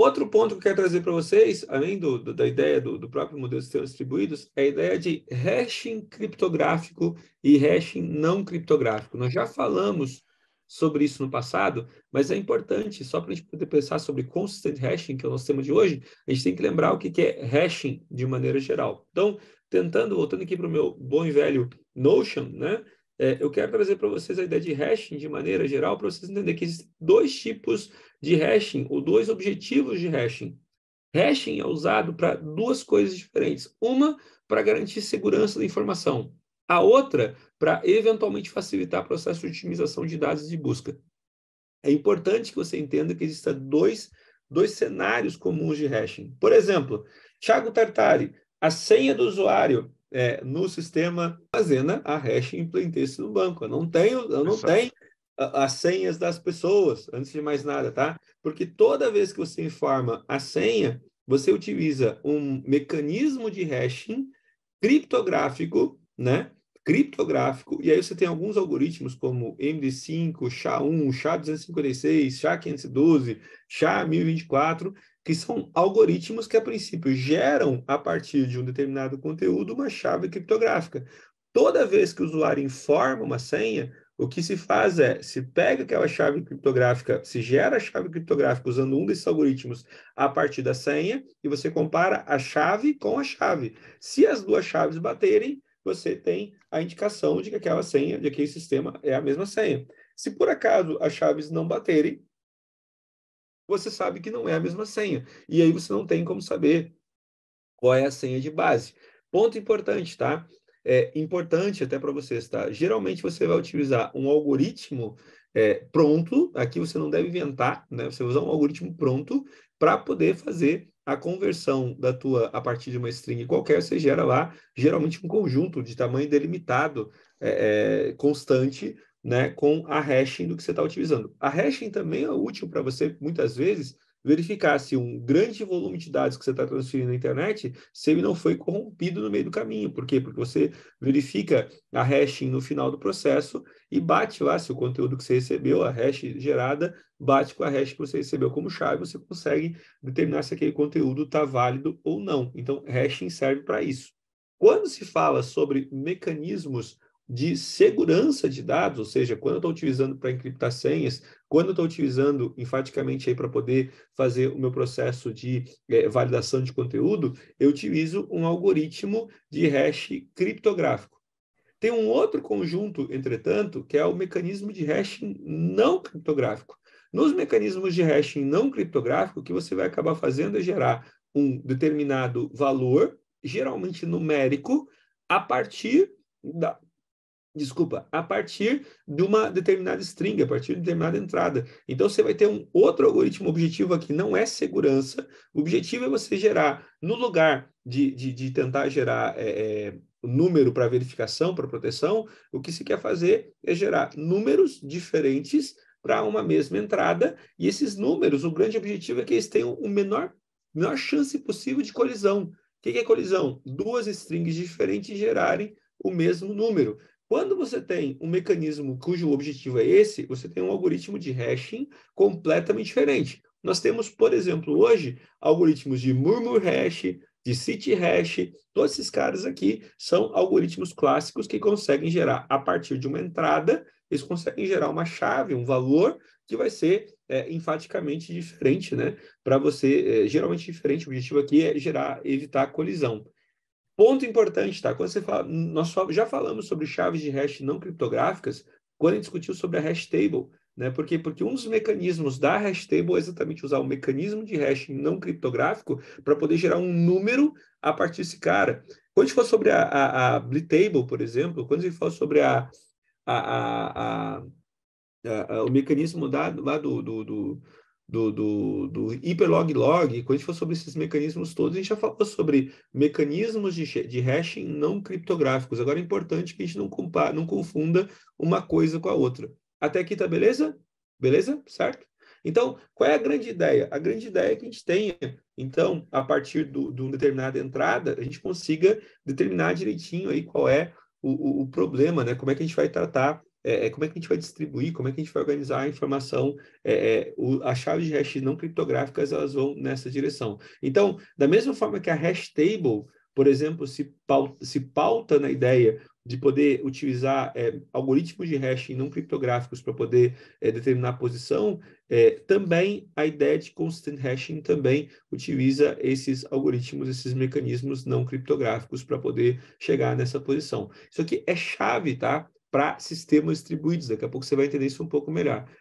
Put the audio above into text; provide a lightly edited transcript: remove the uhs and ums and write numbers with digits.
Outro ponto que eu quero trazer para vocês, além da ideia do próprio modelo de sistemas distribuídos, é a ideia de hashing criptográfico e hashing não criptográfico. Nós já falamos sobre isso no passado, mas é importante, só para a gente poder pensar sobre consistent hashing, que é o nosso tema de hoje, a gente tem que lembrar o que é hashing de maneira geral. Então, voltando aqui para o meu bom e velho Notion, né? Eu quero trazer para vocês a ideia de hashing de maneira geral, para vocês entenderem que existem dois tipos de hashing, ou dois objetivos de hashing. Hashing é usado para duas coisas diferentes. Uma, para garantir segurança da informação. A outra, para eventualmente facilitar o processo de otimização de dados de busca. É importante que você entenda que existem dois cenários comuns de hashing. Por exemplo, Thiago Tartari, a senha do usuário no sistema armazena a hashing em plain text no banco. Eu não tenho as senhas das pessoas, antes de mais nada, tá? Porque toda vez que você informa a senha, você utiliza um mecanismo de hashing criptográfico, né? Criptográfico, e aí você tem alguns algoritmos como MD5, SHA-1, SHA-256, SHA-512, SHA-1024, que são algoritmos que, a princípio, geram, a partir de um determinado conteúdo, uma chave criptográfica. Toda vez que o usuário informa uma senha, o que se faz se pega aquela chave criptográfica, se gera a chave criptográfica usando um desses algoritmos a partir da senha, e você compara a chave com a chave. Se as duas chaves baterem, você tem a indicação de que aquela senha, de que aquele sistema é a mesma senha. Se por acaso as chaves não baterem, você sabe que não é a mesma senha. E aí você não tem como saber qual é a senha de base. Ponto importante, tá? É importante até para vocês, tá? Geralmente você vai utilizar um algoritmo pronto, aqui você não deve inventar, né? Você vai usar um algoritmo pronto para poder fazer a conversão a partir de uma string qualquer, você gera lá, geralmente um conjunto de tamanho delimitado constante, né, com a hashing do que você está utilizando. A hashing também é útil para você, muitas vezes, verificar se um grande volume de dados que você está transferindo na internet, se ele não foi corrompido no meio do caminho. Por quê? Porque você verifica a hashing no final do processo e bate lá se o conteúdo que você recebeu, a hash gerada, bate com a hash que você recebeu como chave, você consegue determinar se aquele conteúdo está válido ou não. Então, hashing serve para isso. Quando se fala sobre mecanismos de segurança de dados, ou seja, quando eu estou utilizando para encriptar senhas, quando eu estou utilizando enfaticamente aí para poder fazer o meu processo de validação de conteúdo, eu utilizo um algoritmo de hash criptográfico. Tem um outro conjunto, entretanto, que é o mecanismo de hashing não criptográfico. Nos mecanismos de hashing não criptográfico, o que você vai acabar fazendo é gerar um determinado valor, geralmente numérico, a partir a partir de uma determinada string, a partir de determinada entrada. Então, você vai ter um outro algoritmo. O objetivo aqui não é segurança, o objetivo é você gerar, no lugar de tentar gerar número para verificação, para proteção, o que se quer fazer é gerar números diferentes para uma mesma entrada, e esses números, o grande objetivo é que eles tenham a menor chance possível de colisão. O que é colisão? Duas strings diferentes gerarem o mesmo número. Quando você tem um mecanismo cujo objetivo é esse, você tem um algoritmo de hashing completamente diferente. Nós temos, por exemplo, hoje, algoritmos de murmur hash, de city hash, todos esses caras aqui são algoritmos clássicos que conseguem gerar, a partir de uma entrada, eles conseguem gerar uma chave, um valor que vai ser enfaticamente diferente, né? Para você, geralmente diferente, o objetivo aqui é evitar colisão. Ponto importante, tá? Quando você fala, nós já falamos sobre chaves de hash não criptográficas quando a gente discutiu sobre a hash table, né? Porque um dos mecanismos da hash table é exatamente usar o mecanismo de hash não criptográfico para poder gerar um número a partir desse cara. Quando a gente fala sobre a Blit table, por exemplo, quando a gente fala sobre a, o mecanismo lá do hiperlog-log, quando a gente for sobre esses mecanismos todos, a gente já falou sobre mecanismos de hashing não criptográficos. Agora é importante que a gente não confunda uma coisa com a outra. Até aqui tá beleza? Beleza? Certo? Então, qual é a grande ideia? A grande ideia é que a gente tenha, então, a partir de uma determinada entrada, a gente consiga determinar direitinho aí qual é o problema, né? Como é que a gente vai tratar como é que a gente vai distribuir, como é que a gente vai organizar a informação, as chaves de hash não criptográficas, elas vão nessa direção. Então, da mesma forma que a hash table, por exemplo, se pauta na ideia de poder utilizar algoritmos de hashing não criptográficos para poder determinar a posição, também a ideia de constant hashing também utiliza esses algoritmos, esses mecanismos não criptográficos para poder chegar nessa posição. Isso aqui é chave, tá? Para sistemas distribuídos. Daqui a pouco você vai entender isso um pouco melhor.